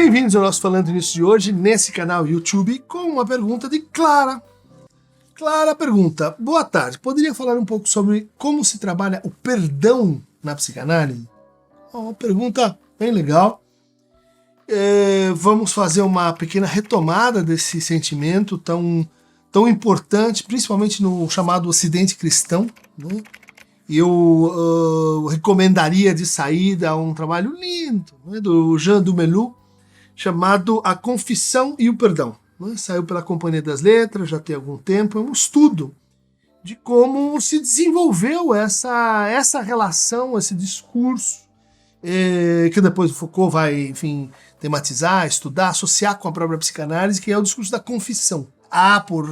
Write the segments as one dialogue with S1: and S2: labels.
S1: Bem-vindos ao nosso Falando Nisso de hoje, nesse canal YouTube, com uma pergunta de Clara. Clara pergunta: boa tarde, poderia falar um pouco sobre como se trabalha o perdão na psicanálise? Uma pergunta bem legal. Vamos fazer uma pequena retomada desse sentimento tão importante, principalmente no chamado Ocidente cristão, né? Eu recomendaria de saída um trabalho lindo, né, do Jean Dumelou, chamado A Confissão e o Perdão. Né? Saiu pela Companhia das Letras, já tem algum tempo. É um estudo de como se desenvolveu essa relação, esse discurso, que depois o Foucault vai, enfim, tematizar, estudar, associar com a própria psicanálise, que é o discurso da confissão. Há por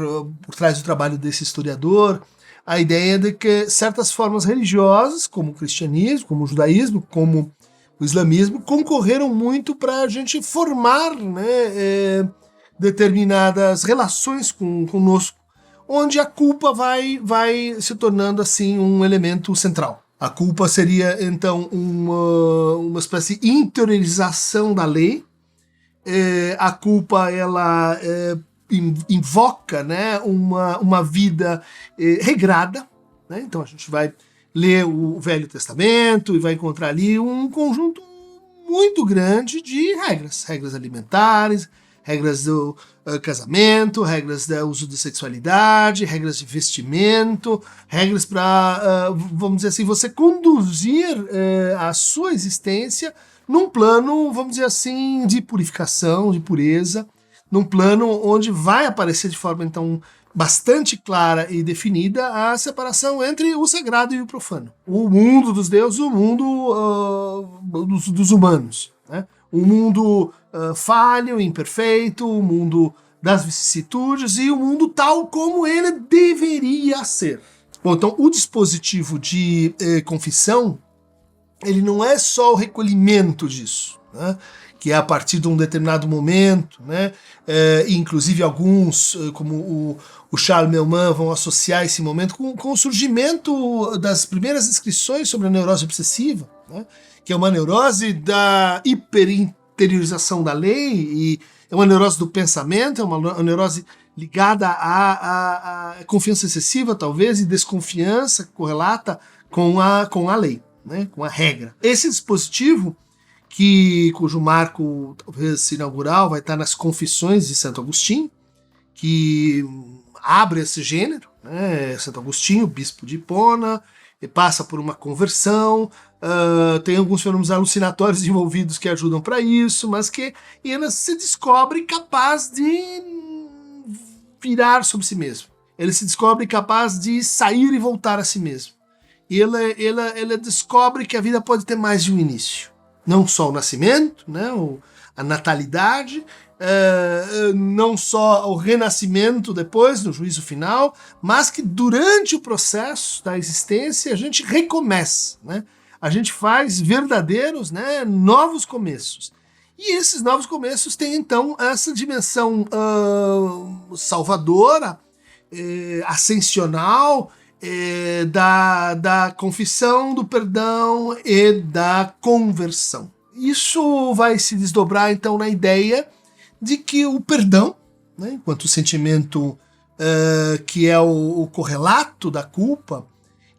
S1: trás do trabalho desse historiador a ideia de que certas formas religiosas, como o cristianismo, como o judaísmo, como o islamismo, concorreram muito para a gente formar, né, determinadas relações conosco, onde a culpa vai se tornando assim um elemento central. A culpa seria então uma espécie de interiorização da lei. A culpa ela invoca, né, uma vida regrada, né? Então a gente vai ler o Velho Testamento e vai encontrar ali um conjunto muito grande de regras alimentares, regras do casamento, regras do uso da sexualidade, regras de vestimento, regras para, vamos dizer assim, você conduzir a sua existência num plano, vamos dizer assim, de purificação, de pureza, num plano onde vai aparecer de forma, então, bastante clara e definida a separação entre o sagrado e o profano. O mundo dos deuses, o mundo dos humanos, né? O mundo falho, imperfeito, o mundo das vicissitudes e o mundo tal como ele deveria ser. Bom, então, o dispositivo de confissão, ele não é só o recolhimento disso, né? Que é a partir de um determinado momento, né? Inclusive alguns, como o Charles Melman, vão associar esse momento com o surgimento das primeiras descrições sobre a neurose obsessiva, né? Que é uma neurose da hiperinteriorização da lei, e é uma neurose do pensamento, é uma neurose ligada à confiança excessiva, talvez, e desconfiança correlata com a lei, né? Com a regra. Esse dispositivo, cujo marco, talvez inaugural, vai estar nas Confissões de Santo Agostinho, que abre esse gênero, né? Santo Agostinho, bispo de Hipona, passa por uma conversão, tem alguns fenômenos alucinatórios envolvidos que ajudam para isso, mas que ele se descobre capaz de virar sobre si mesmo. Ele se descobre capaz de sair e voltar a si mesmo. E ele descobre que a vida pode ter mais de um início. Não só o nascimento, né, a natalidade, não só o renascimento depois, no juízo final, mas que durante o processo da existência a gente recomeça, né? A gente faz verdadeiros, né, novos começos. E esses novos começos têm então essa dimensão salvadora, ascensional, da confissão, do perdão e da conversão. Isso vai se desdobrar então na ideia de que o perdão, né, enquanto sentimento que é o correlato da culpa,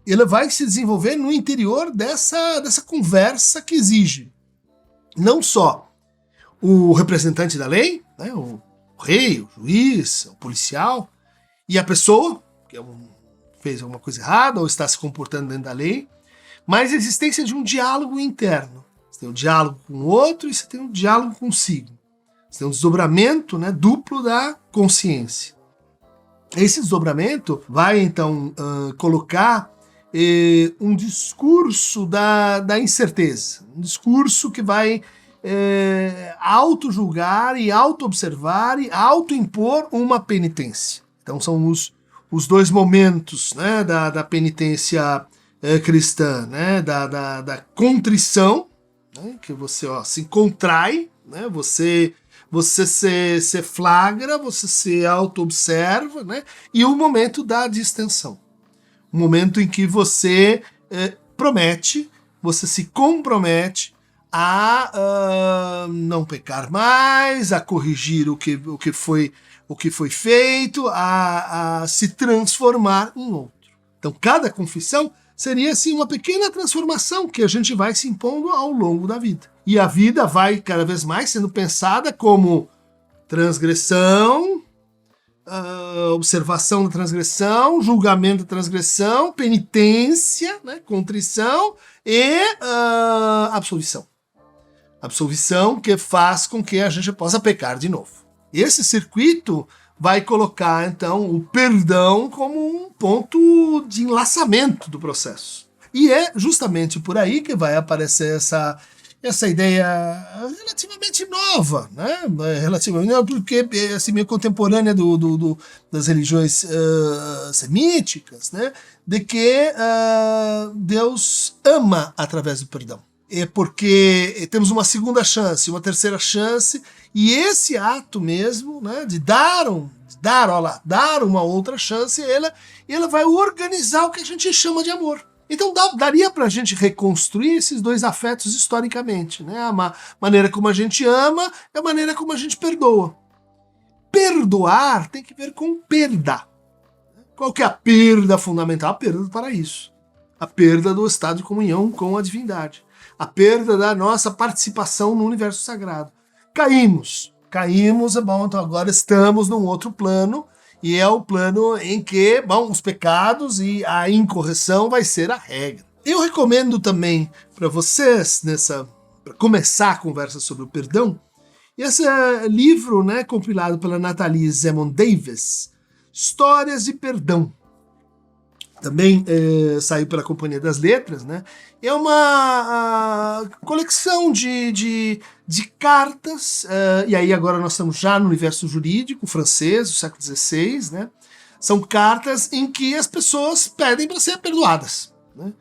S1: ele vai se desenvolver no interior dessa conversa que exige não só o representante da lei, né, o rei, o juiz, o policial, e a pessoa, que fez alguma coisa errada ou está se comportando dentro da lei, mas a existência de um diálogo interno. Você tem um diálogo com o outro e você tem um diálogo consigo. Você tem um desdobramento, né, duplo da consciência. Esse desdobramento vai, então, colocar um discurso da incerteza, um discurso que vai auto-julgar e auto-observar e auto-impor uma penitência. Então são os dois momentos, né, da penitência cristã, né, da contrição, né, que você se contrai, né, você se flagra, você se auto-observa, né, e o momento da distensão. O momento em que você promete, você se compromete a não pecar mais, a corrigir o que foi feito, a se transformar em outro. Então, cada confissão seria assim uma pequena transformação que a gente vai se impondo ao longo da vida. E a vida vai cada vez mais sendo pensada como transgressão, observação da transgressão, julgamento da transgressão, penitência, né, contrição e absolvição. Absolvição que faz com que a gente possa pecar de novo. Esse circuito vai colocar, então, o perdão como um ponto de enlaçamento do processo. E é justamente por aí que vai aparecer essa ideia relativamente nova, né? Relativamente nova, porque é assim, meio contemporânea das religiões semíticas, né? De que Deus ama através do perdão. É porque temos uma segunda chance, uma terceira chance, e esse ato mesmo, né, de dar uma outra chance, ela vai organizar o que a gente chama de amor. Então daria para a gente reconstruir esses dois afetos historicamente, né? A maneira como a gente ama e a maneira como a gente perdoa. Perdoar tem que ver com perda. Qual que é a perda fundamental? A perda do paraíso. A perda do estado de comunhão com a divindade. A perda da nossa participação no universo sagrado. Caímos, bom, então agora estamos num outro plano, e é o plano em que, bom, os pecados e a incorreção vai ser a regra. Eu recomendo também para vocês, para começar a conversa sobre o perdão, esse livro, né, compilado pela Nathalie Zemon Davis, Histórias de Perdão. Também saiu pela Companhia das Letras, né? É uma coleção de cartas, e aí agora nós estamos já no universo jurídico francês, do século XVI, né? São cartas em que as pessoas pedem para ser perdoadas, né?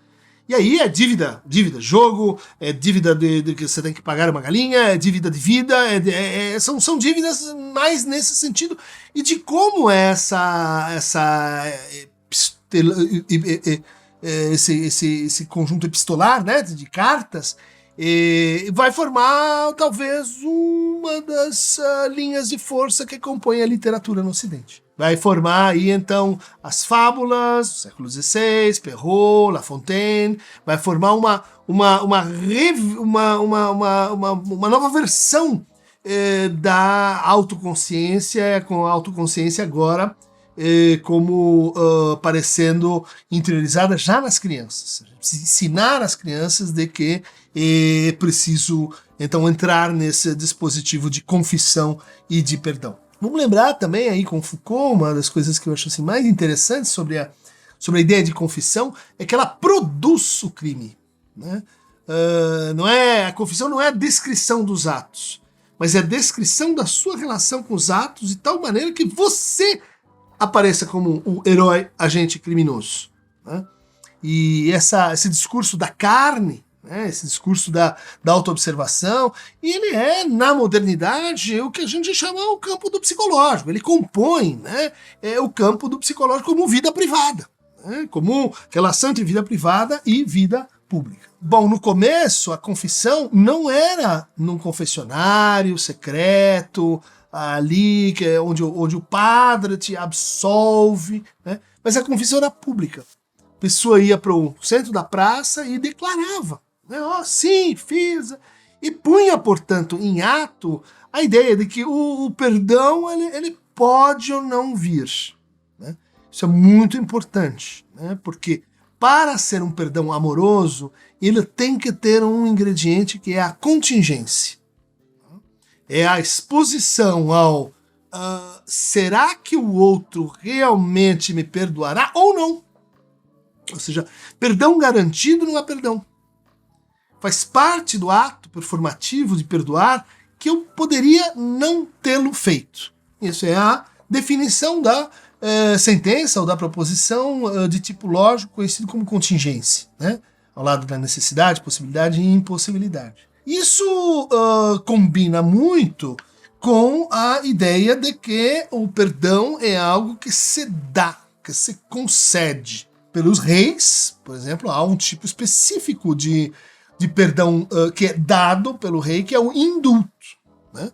S1: E aí é dívida, jogo, é dívida de que você tem que pagar uma galinha, é dívida de vida, são dívidas mais nesse sentido, e de como esse conjunto epistolar, né, de cartas, vai formar talvez uma das linhas de força que compõem a literatura no Ocidente. Vai formar aí então as fábulas do século XVI, Perrault, La Fontaine, vai formar uma nova versão da autoconsciência, com a autoconsciência agora como parecendo interiorizada já nas crianças. Ensinar as crianças de que é preciso então entrar nesse dispositivo de confissão e de perdão. Vamos lembrar também aí com Foucault, uma das coisas que eu acho assim, mais interessantes sobre a ideia de confissão é que ela produz o crime, né? A confissão não é a descrição dos atos, mas é a descrição da sua relação com os atos de tal maneira que você apareça como o herói agente criminoso, né? E esse discurso da carne, né, esse discurso da autoobservação, ele é, na modernidade, o que a gente chama o campo do psicológico. Ele compõe, né, o campo do psicológico como vida privada, né, como relação entre vida privada e vida pública. Bom, no começo, a confissão não era num confessionário secreto, ali que é onde o padre te absolve, né, mas a confissão era pública. A pessoa ia para o centro da praça e declarava, né, sim, fiz, e punha, portanto, em ato a ideia de que o perdão ele pode ou não vir, né? Isso é muito importante, né? Porque para ser um perdão amoroso, ele tem que ter um ingrediente que é a contingência. É a exposição ao será que o outro realmente me perdoará ou não? Ou seja, perdão garantido não é perdão. Faz parte do ato performativo de perdoar que eu poderia não tê-lo feito. Isso é a definição da sentença ou da proposição de tipo lógico conhecido como contingência, né? Ao lado da necessidade, possibilidade e impossibilidade. Isso combina muito com a ideia de que o perdão é algo que se dá, que se concede. Pelos reis, por exemplo, há um tipo específico de de perdão que é dado pelo rei, que é o indulto. Né?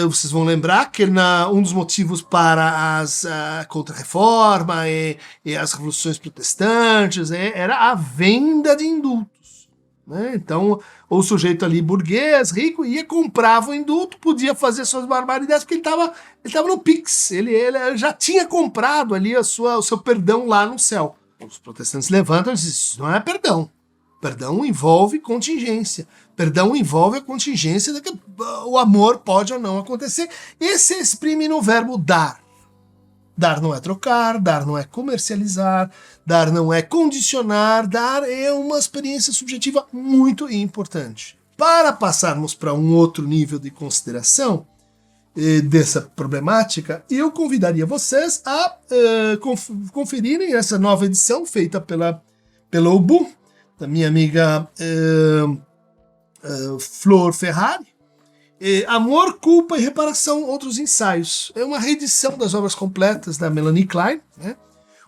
S1: Vocês vão lembrar que um dos motivos para a Contra-Reforma e as revoluções protestantes era a venda de indultos. Né? Então, o sujeito ali, burguês, rico, ia, comprava o indulto, podia fazer suas barbaridades, porque ele estava no Pix, ele já tinha comprado ali o seu perdão lá no céu. Os protestantes levantam e dizem, isso não é perdão. Perdão envolve contingência. Perdão envolve a contingência de que o amor pode ou não acontecer. E se exprime no verbo dar. Dar não é trocar, dar não é comercializar, dar não é condicionar, dar é uma experiência subjetiva muito importante. Para passarmos para um outro nível de consideração dessa problemática, eu convidaria vocês a conferirem essa nova edição feita pela Ubu, da minha amiga Flor Ferrari, Amor, Culpa e Reparação, Outros Ensaios. É uma reedição das obras completas da Melanie Klein, né,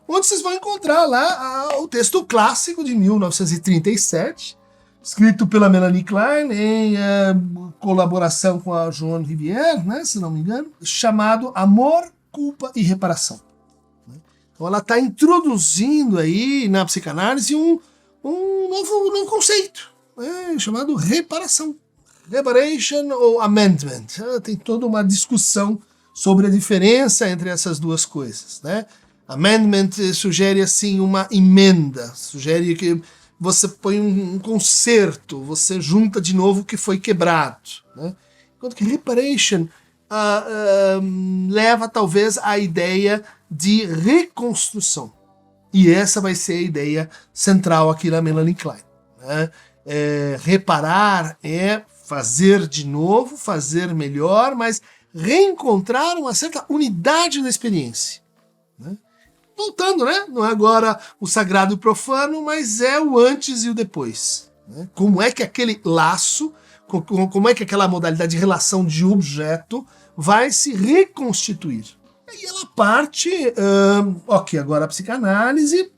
S1: onde vocês vão encontrar lá o texto clássico de 1937, escrito pela Melanie Klein em colaboração com a Joan Rivière, né, se não me engano, chamado Amor, Culpa e Reparação. Então ela está introduzindo aí na psicanálise um novo conceito, né, chamado reparação. Reparation ou amendment. Tem toda uma discussão sobre a diferença entre essas duas coisas. Né? Amendment sugere assim uma emenda, sugere que você põe um conserto, você junta de novo o que foi quebrado. Né? Enquanto que reparation leva talvez à ideia de reconstrução. E essa vai ser a ideia central aqui da Melanie Klein. Né? Reparar é fazer de novo, fazer melhor, mas reencontrar uma certa unidade da experiência. Né? Voltando, né? Não é agora o sagrado e o profano, mas é o antes e o depois. Né? Como é que aquele laço, como é que aquela modalidade de relação de objeto vai se reconstituir? E ela parte, agora a psicanálise,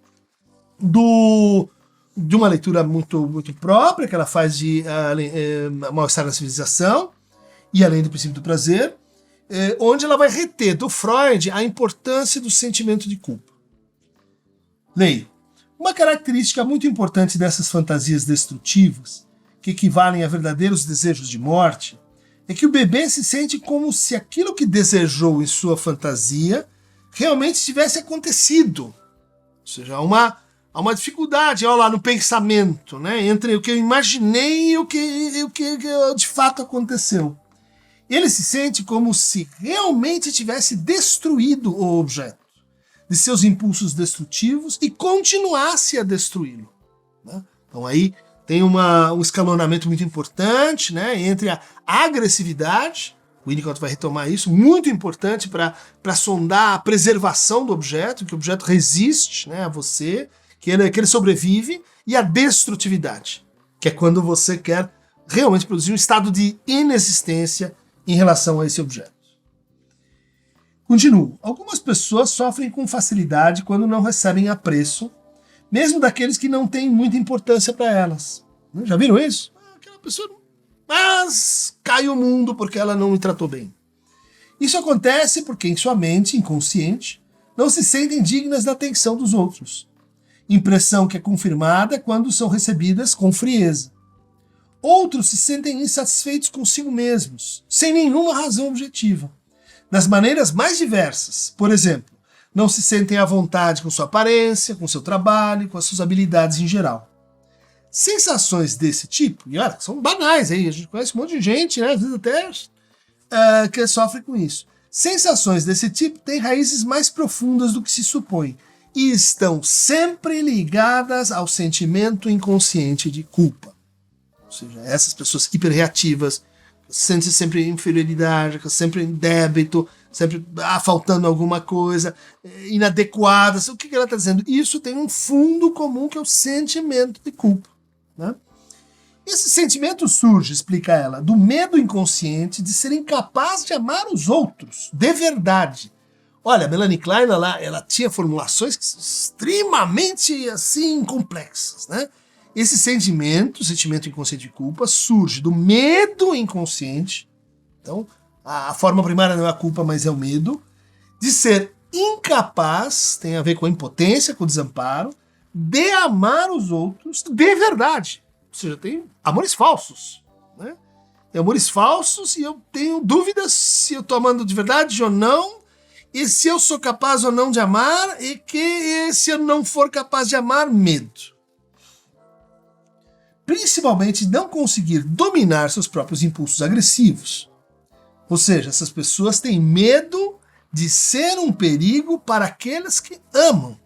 S1: de uma leitura muito, muito própria, que ela faz de Mal-Estar na Civilização, e Além do Princípio do Prazer, onde ela vai reter do Freud a importância do sentimento de culpa. Leio. Uma característica muito importante dessas fantasias destrutivas, que equivalem a verdadeiros desejos de morte, é que o bebê se sente como se aquilo que desejou em sua fantasia realmente tivesse acontecido. Ou seja, há uma dificuldade lá no pensamento, né, entre o que eu imaginei e o que de fato aconteceu. Ele se sente como se realmente tivesse destruído o objeto de seus impulsos destrutivos e continuasse a destruí-lo. Né? Então aí tem um escalonamento muito importante, né, entre a agressividade, o Winnicott vai retomar isso, muito importante para sondar a preservação do objeto, que o objeto resiste, né, a você, que ele sobrevive, e a destrutividade, que é quando você quer realmente produzir um estado de inexistência em relação a esse objeto. Continuo. Algumas pessoas sofrem com facilidade quando não recebem apreço, mesmo daqueles que não têm muita importância para elas. Já viram isso? Aquela pessoa, mas cai o mundo porque ela não me tratou bem. Isso acontece porque em sua mente inconsciente não se sentem dignas da atenção dos outros. Impressão que é confirmada quando são recebidas com frieza. Outros se sentem insatisfeitos consigo mesmos, sem nenhuma razão objetiva, das maneiras mais diversas. Por exemplo, não se sentem à vontade com sua aparência, com seu trabalho, com as suas habilidades em geral. Sensações desse tipo, e olha, são banais aí, a gente conhece um monte de gente, né, às vezes até que sofre com isso. Sensações desse tipo têm raízes mais profundas do que se supõe e estão sempre ligadas ao sentimento inconsciente de culpa. Ou seja, essas pessoas hiperreativas, sentem sempre inferioridade, sempre em débito, sempre faltando alguma coisa, inadequadas. O que ela está dizendo? Isso tem um fundo comum que é o sentimento de culpa. Né? Esse sentimento surge, explica ela, do medo inconsciente de ser incapaz de amar os outros, de verdade. Olha, a Melanie Klein, ela tinha formulações extremamente assim complexas, né? Esse sentimento, o sentimento inconsciente de culpa, surge do medo inconsciente. Então, a forma primária não é a culpa, mas é o medo de ser incapaz, tem a ver com a impotência, com o desamparo, de amar os outros de verdade. Ou seja, tem amores falsos, né? Tem amores falsos e eu tenho dúvidas se eu estou amando de verdade ou não, e se eu sou capaz ou não de amar, e se eu não for capaz de amar, medo. Principalmente não conseguir dominar seus próprios impulsos agressivos. Ou seja, essas pessoas têm medo de ser um perigo para aqueles que amam.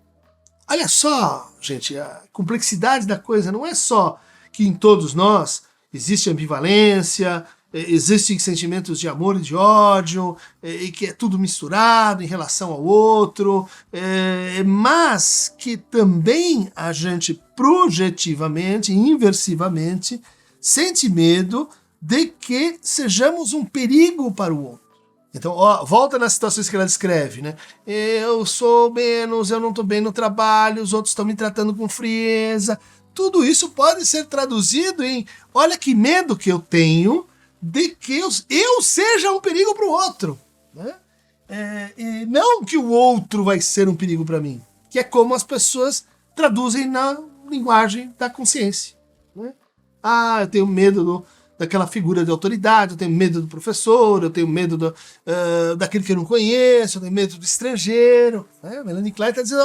S1: Olha só, gente, a complexidade da coisa não é só que em todos nós existe ambivalência, existem sentimentos de amor e de ódio, e que é tudo misturado em relação ao outro, mas que também a gente projetivamente, inversivamente, sente medo de que sejamos um perigo para o outro. Então, volta nas situações que ela descreve, né? Eu sou menos, eu não estou bem no trabalho, os outros estão me tratando com frieza. Tudo isso pode ser traduzido em, olha que medo que eu tenho de que eu seja um perigo para o outro, né? E não que o outro vai ser um perigo para mim, que é como as pessoas traduzem na linguagem da consciência, né? Eu tenho medo daquela figura de autoridade, eu tenho medo do professor, eu tenho medo daquele que eu não conheço, eu tenho medo do estrangeiro, né? Melanie Klein está dizendo,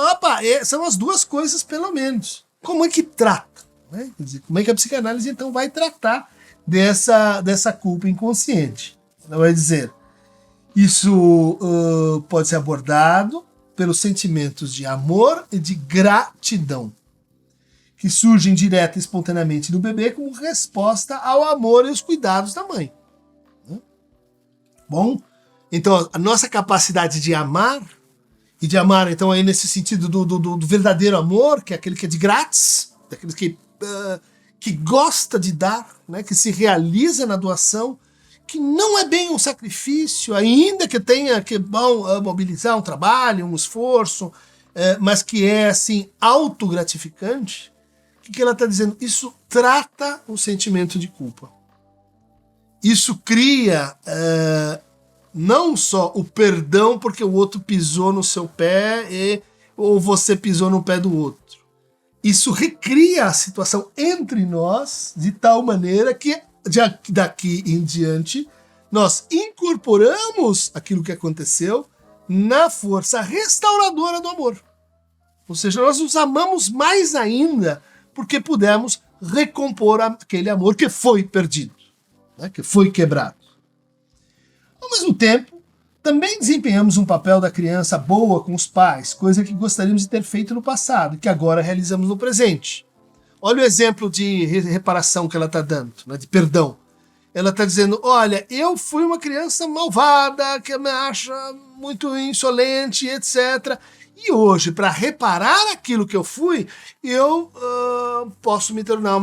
S1: são as duas coisas pelo menos. Como é que trata, né? Quer dizer, como é que a psicanálise então vai tratar dessa culpa inconsciente? Ela vai dizer, isso pode ser abordado pelos sentimentos de amor e de gratidão, que surgem direta e espontaneamente no bebê como resposta ao amor e os cuidados da mãe. Bom, então a nossa capacidade de amar, e de amar então aí nesse sentido do verdadeiro amor, que é aquele que é de grátis, daquele que gosta de dar, né, que se realiza na doação, que não é bem um sacrifício, ainda que tenha que mobilizar um trabalho, um esforço, mas que é assim autogratificante. O que ela está dizendo? Isso trata o sentimento de culpa. Isso cria não só o perdão porque o outro pisou no seu pé ou você pisou no pé do outro. Isso recria a situação entre nós de tal maneira que daqui em diante nós incorporamos aquilo que aconteceu na força restauradora do amor. Ou seja, nós nos amamos mais ainda porque pudemos recompor aquele amor que foi perdido, né, que foi quebrado. Ao mesmo tempo, também desempenhamos um papel da criança boa com os pais, coisa que gostaríamos de ter feito no passado e que agora realizamos no presente. Olha o exemplo de reparação que ela está dando, né, de perdão. Ela está dizendo, olha, eu fui uma criança malvada, que me acha muito insolente, etc., e hoje, para reparar aquilo que eu fui, eu posso me tornar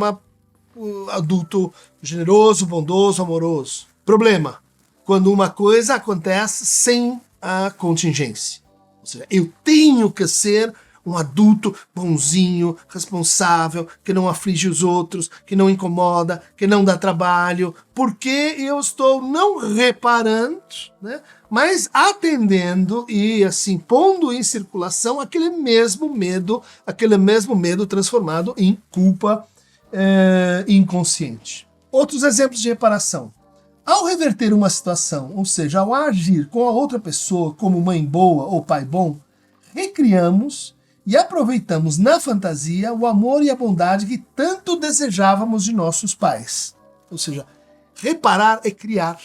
S1: um adulto generoso, bondoso, amoroso. Problema, quando uma coisa acontece sem a contingência. Ou seja, eu tenho que ser um adulto bonzinho, responsável, que não aflige os outros, que não incomoda, que não dá trabalho, porque eu estou não reparando, né, mas atendendo e assim pondo em circulação aquele mesmo medo transformado em culpa inconsciente. Outros exemplos de reparação. Ao reverter uma situação, ou seja, ao agir com a outra pessoa como mãe boa ou pai bom, recriamos e aproveitamos na fantasia o amor e a bondade que tanto desejávamos de nossos pais. Ou seja, reparar é criar.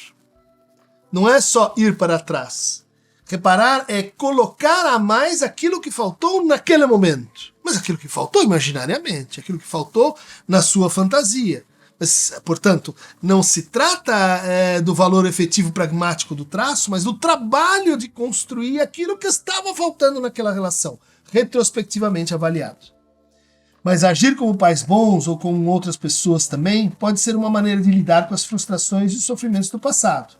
S1: Não é só ir para trás. Reparar é colocar a mais aquilo que faltou naquele momento. Mas aquilo que faltou imaginariamente, aquilo que faltou na sua fantasia. Mas, portanto, não se trata do valor efetivo pragmático do traço, mas do trabalho de construir aquilo que estava faltando naquela relação, retrospectivamente avaliado. Mas agir como pais bons ou com outras pessoas também pode ser uma maneira de lidar com as frustrações e os sofrimentos do passado.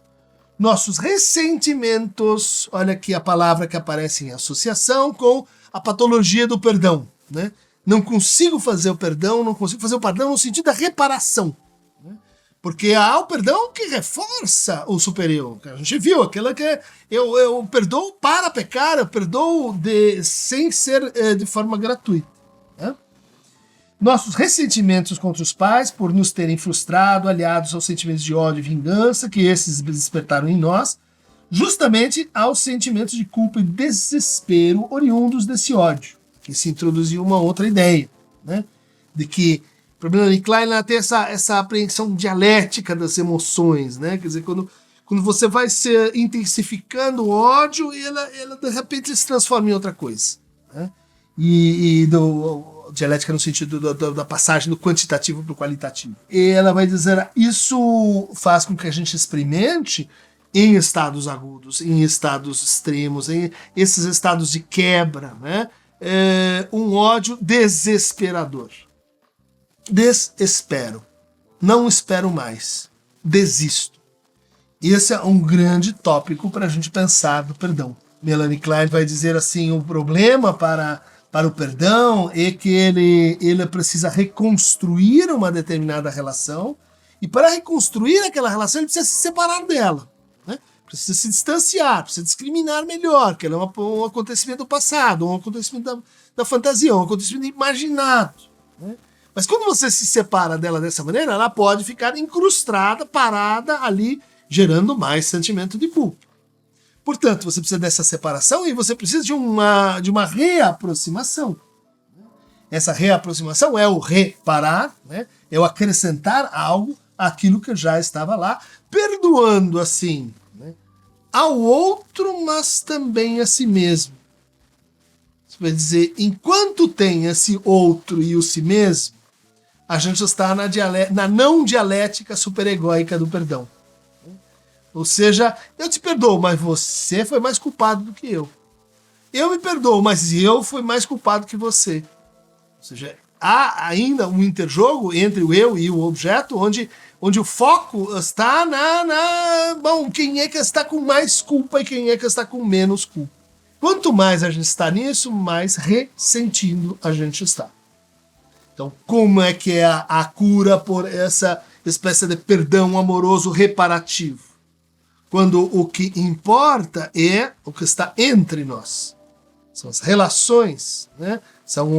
S1: Nossos ressentimentos, olha aqui a palavra que aparece em associação com a patologia do perdão, né? Não consigo fazer o perdão no sentido da reparação. Porque há o perdão que reforça o superior. A gente viu aquela que eu perdoo para pecar, eu perdoo sem ser de forma gratuita. Né? Nossos ressentimentos contra os pais, por nos terem frustrado, aliados aos sentimentos de ódio e vingança, que esses despertaram em nós, justamente aos sentimentos de culpa e desespero oriundos desse ódio, que se introduziu uma outra ideia, né? De que o problema de Klein tem essa apreensão dialética das emoções, né? Quer dizer, quando você vai se intensificando o ódio, ela de repente se transforma em outra coisa, né? Dialética no sentido da passagem do quantitativo para o qualitativo. E ela vai dizer, isso faz com que a gente experimente em estados agudos, em estados extremos, em esses estados de quebra, né? Um ódio desesperador. Desespero. Não espero mais. Desisto. Esse é um grande tópico para a gente pensar do perdão. Melanie Klein vai dizer assim, o problema para o perdão é que ele precisa reconstruir uma determinada relação, e para reconstruir aquela relação ele precisa se separar dela. Né? Precisa se distanciar, precisa discriminar melhor, que ela é um acontecimento do passado, um acontecimento da fantasia, um acontecimento imaginado. Né? Mas quando você se separa dela dessa maneira, ela pode ficar incrustada, parada ali, gerando mais sentimento de culpa. Portanto, você precisa dessa separação e você precisa de uma reaproximação. Essa reaproximação é o reparar, né? É o acrescentar algo àquilo que já estava lá, perdoando assim, né? Ao outro, mas também a si mesmo. Você vai dizer, enquanto tem esse outro e o si mesmo, a gente está na não dialética superegóica do perdão. Ou seja, eu te perdoo, mas você foi mais culpado do que eu. Eu me perdoo, mas eu fui mais culpado que você. Ou seja, há ainda um interjogo entre o eu e o objeto, onde o foco está bom, quem é que está com mais culpa e quem é que está com menos culpa. Quanto mais a gente está nisso, mais ressentindo a gente está. Então, como é que é a cura por essa espécie de perdão amoroso reparativo? Quando o que importa é o que está entre nós. São as relações, né? São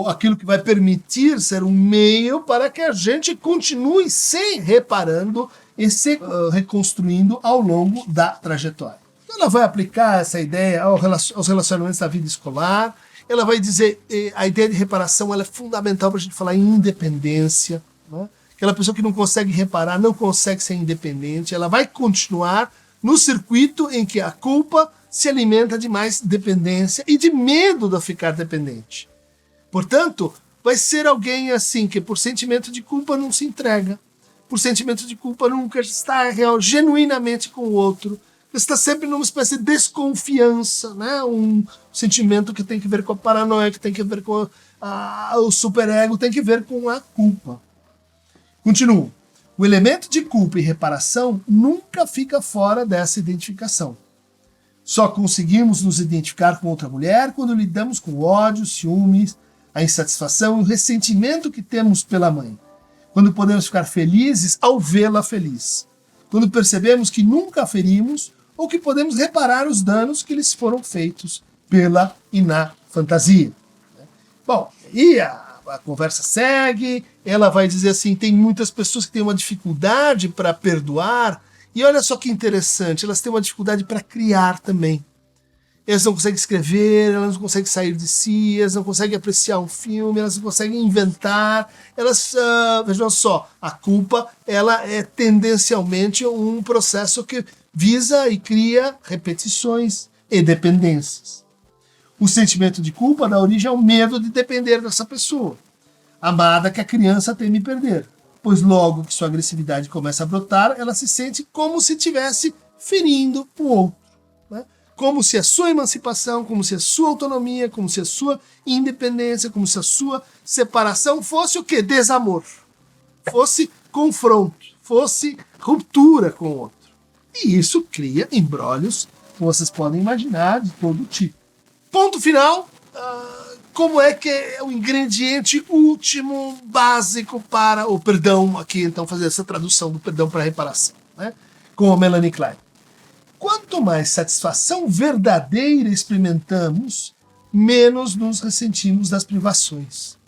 S1: aquilo que vai permitir ser um meio para que a gente continue se reparando e se reconstruindo ao longo da trajetória. Ela vai aplicar essa ideia aos relacionamentos da vida escolar. Ela vai dizer a ideia de reparação ela é fundamental para a gente falar em independência, né? Aquela pessoa que não consegue reparar, não consegue ser independente, ela vai continuar no circuito em que a culpa se alimenta de mais dependência e de medo de ficar dependente. Portanto, vai ser alguém assim que por sentimento de culpa não se entrega, por sentimento de culpa nunca está genuinamente com o outro, está sempre numa espécie de desconfiança, né? Um sentimento que tem que ver com a paranoia, que tem que ver com o superego, tem que ver com a culpa. Continuo. O elemento de culpa e reparação nunca fica fora dessa identificação. Só conseguimos nos identificar com outra mulher quando lidamos com o ódio, ciúmes, a insatisfação e o ressentimento que temos pela mãe. Quando podemos ficar felizes ao vê-la feliz. Quando percebemos que nunca a ferimos ou que podemos reparar os danos que lhes foram feitos pela e na fantasia. Bom, e a conversa segue, ela vai dizer assim, tem muitas pessoas que têm uma dificuldade para perdoar, e olha só que interessante, elas têm uma dificuldade para criar também. Elas não conseguem escrever, elas não conseguem sair de si, elas não conseguem apreciar um filme, elas não conseguem inventar, elas, vejam só, a culpa ela é tendencialmente um processo que visa e cria repetições e dependências. O sentimento de culpa dá origem ao medo de depender dessa pessoa, amada que a criança teme perder, pois logo que sua agressividade começa a brotar, ela se sente como se estivesse ferindo o outro. Né? Como se a sua emancipação, como se a sua autonomia, como se a sua independência, como se a sua separação fosse o quê? Desamor. Fosse confronto, fosse ruptura com o outro. E isso cria embrólios que vocês podem imaginar de todo tipo. Ponto final, como é que é o ingrediente último, básico para o perdão, aqui então fazer essa tradução do perdão para a reparação, né? Com a Melanie Klein. Quanto mais satisfação verdadeira experimentamos, menos nos ressentimos das privações.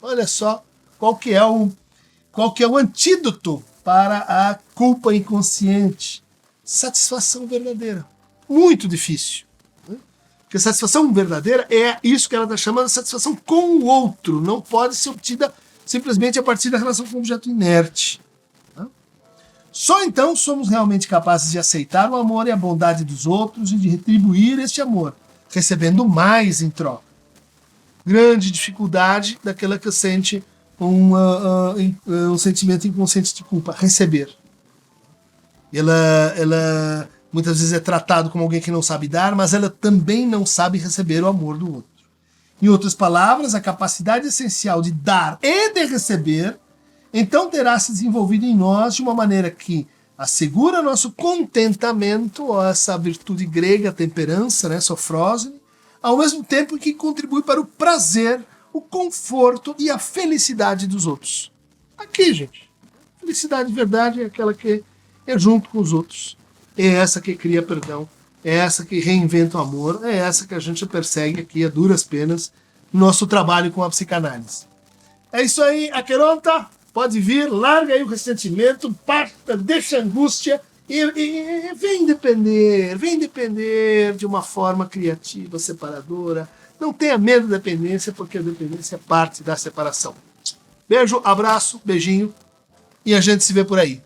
S1: Olha só qual que é o antídoto para a culpa inconsciente. Satisfação verdadeira. Muito difícil. Porque a satisfação verdadeira é isso que ela está chamando de satisfação com o outro. Não pode ser obtida simplesmente a partir da relação com o objeto inerte. Só então somos realmente capazes de aceitar o amor e a bondade dos outros e de retribuir este amor, recebendo mais em troca. Grande dificuldade daquela que sente um sentimento inconsciente de culpa, receber. Ela muitas vezes é tratado como alguém que não sabe dar, mas ela também não sabe receber o amor do outro. Em outras palavras, a capacidade essencial de dar e de receber, então terá se desenvolvido em nós de uma maneira que assegura nosso contentamento, ou essa virtude grega, temperança, né, sofrosne, ao mesmo tempo que contribui para o prazer, o conforto e a felicidade dos outros. Aqui, gente, felicidade de verdade é aquela que é junto com os outros. É essa que cria perdão, é essa que reinventa o amor, é essa que a gente persegue aqui a duras penas no nosso trabalho com a psicanálise. É isso aí, Aqueronta, pode vir, larga aí o ressentimento, parta, deixa a angústia e vem depender de uma forma criativa, separadora. Não tenha medo da dependência, porque a dependência é parte da separação. Beijo, abraço, beijinho e a gente se vê por aí.